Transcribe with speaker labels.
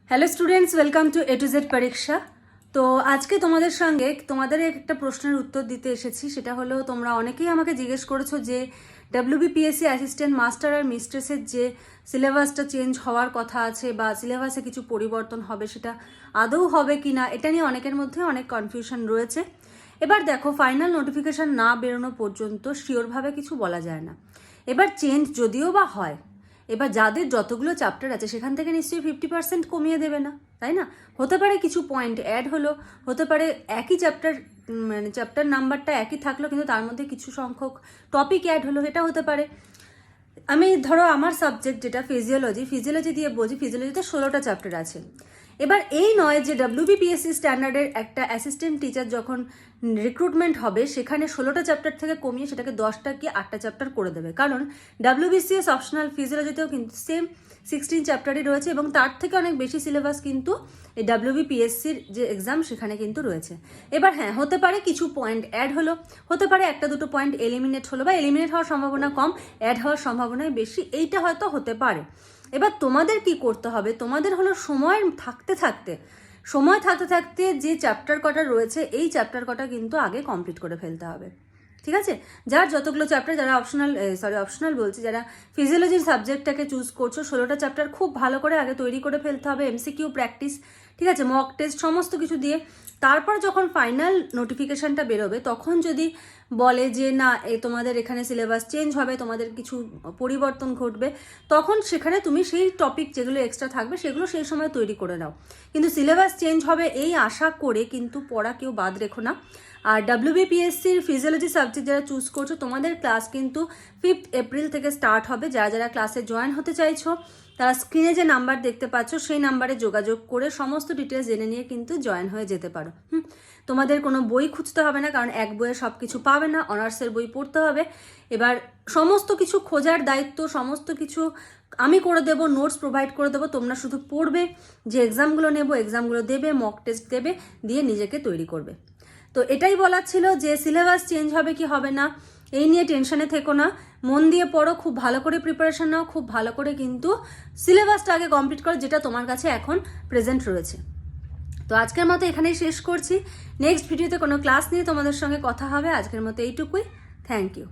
Speaker 1: Hello students, welcome to A to Z পরীক্ষা। তো আজকে তোমাদের সঙ্গে তোমাদের একটা প্রশ্নের উত্তর দিতে এসেছি। সেটা হলো, তোমরা অনেকেই আমাকে জিজ্ঞেস করেছো যে WBPSC অ্যাসিস্ট্যান্ট মাস্টার আর মিস্ট্রেসের যে সিলেবাসটা চেঞ্জ হওয়ার কথা আছে বা সিলেবাসে কিছু পরিবর্তন হবে, সেটা আদৌ হবে কি না, এটা নিয়ে অনেকের মধ্যে অনেক কনফিউশন রয়েছে। এবার দেখো, ফাইনাল নোটিফিকেশন না বেরোনো পর্যন্ত শিওরভাবে কিছু বলা যায় না। এবার চেঞ্জ যদিও বা হয়, এবার যাদের যতগুলো চ্যাপ্টার আছে সেখান থেকে নিশ্চয়ই 50% কমিয়ে দেবে না, তাই না? হতে পারে কিছু পয়েন্ট অ্যাড হলো, হতে পারে একই চ্যাপ্টার, মানে চ্যাপ্টার নাম্বারটা একই থাকলো কিন্তু তার মধ্যে কিছু সংখ্যক টপিক অ্যাড হলো, এটা হতে পারে। আমি ধরো আমার সাবজেক্ট যেটা ফিজিওলজি দিয়ে বলছি, ফিজিওলজিতে 16টা চ্যাপ্টার আছে। এবার এই নয় যে WBPSC স্ট্যান্ডার্ডের একটা অ্যাসিস্ট্যান্ট টিচার যখন রিক্রুটমেন্ট হবে সেখানে 16টা চ্যাপ্টার থেকে কমিয়ে সেটাকে 10টা কি 8টা চ্যাপ্টার করে দেবে, কারণ WBCS অপশনাল ফিজিওলজিতেও কিন্তু সেম 16 চ্যাপ্টারই রয়েছে এবং তার থেকে অনেক বেশি সিলেবাস কিন্তু এই WBPSCর যে এক্সাম সেখানে কিন্তু রয়েছে। এবার হ্যাঁ, হতে পারে কিছু পয়েন্ট অ্যাড হলো, হতে পারে একটা দুটো পয়েন্ট এলিমিনেট হলো, বা এলিমিনেট হওয়ার সম্ভাবনা কম, অ্যাড হওয়ার সম্ভাবনাই বেশি, এইটা হয়তো হতে পারে। এবার তোমাদের কি করতে হবে, তোমাদের হলো সময় থাকতে থাকতে যে চ্যাপ্টার কটা রয়েছে এই চ্যাপ্টার কটা কিন্তু আগে কমপ্লিট করে ফেলতে হবে, ঠিক আছে? যার যতগুলো চ্যাপ্টার, যারা অপশনাল বলছি, যারা ফিজিওলজির সাবজেক্টটাকে চুজ করছো, 16টা চ্যাপ্টার খুব ভালো করে আগে তৈরি করে ফেলতে হবে, MCQ প্র্যাকটিস, ঠিক আছে, মক টেস্ট সমস্ত কিছু দিয়ে। তারপর যখন ফাইনাল নোটিফিকেশনটা বেরোবে তখন যদি বলে যে না, তোমাদের এখানে সিলেবাস চেঞ্জ হবে, তোমাদের কিছু পরিবর্তন ঘটবে, তখন সেখানে তুমি সেই টপিক যেগুলো এক্সট্রা থাকবে সেগুলো সেই সময় তৈরি করে নাও। কিন্তু সিলেবাস চেঞ্জ হবে এই আশা করে কিন্তু পড়া কেউ বাদ রেখো না। আর WBPSCর ফিজিওলজি সাবজেক্ট যারা চুজ করছো, তোমাদের ক্লাস কিন্তু 5 এপ্রিল থেকে স্টার্ট হবে। যারা যারা ক্লাসে জয়েন হতে চাইছো তারা স্ক্রিনে যে নাম্বার দেখতে পাচ্ছ সেই নাম্বারে যোগাযোগ করে সমস্ত ডিটেলস জেনে নিয়ে কিন্তু জয়েন হয়ে যেতে পারো। তোমাদের কোনো বই খুঁজতে হবে না, কারণ এক বইয়ে সব কিছু পাবে না, অনার্সের বই পড়তে হবে। এবার সমস্ত কিছু খোঁজার দায়িত্ব, সমস্ত কিছু আমি করে দেবো, নোটস প্রোভাইড করে দেবো, তোমরা শুধু পড়বে, যে এক্সামগুলো নেবো এক্সামগুলো দেবে, মক টেস্ট দেবে, দিয়ে নিজেকে তৈরি করবে। তো এটাই বলার ছিল যে সিলেবাস চেঞ্জ হবে কি হবে না এই নিয়ে টেনশনে থেকো না, মন দিয়ে পড়ো, খুব ভালো করে প্রিপারেশন নাও, খুব ভালো করে কিন্তু সিলেবাসটা আগে কমপ্লিট করো যেটা তোমার কাছে এখন প্রেজেন্ট রয়েছে। তো আজকের মতো এখানেই শেষ করছি। নেক্সট ভিডিওতে কোনো ক্লাস নিয়ে তোমাদের সঙ্গে কথা হবে। আজকের মতো এইটুকুই। Thank you.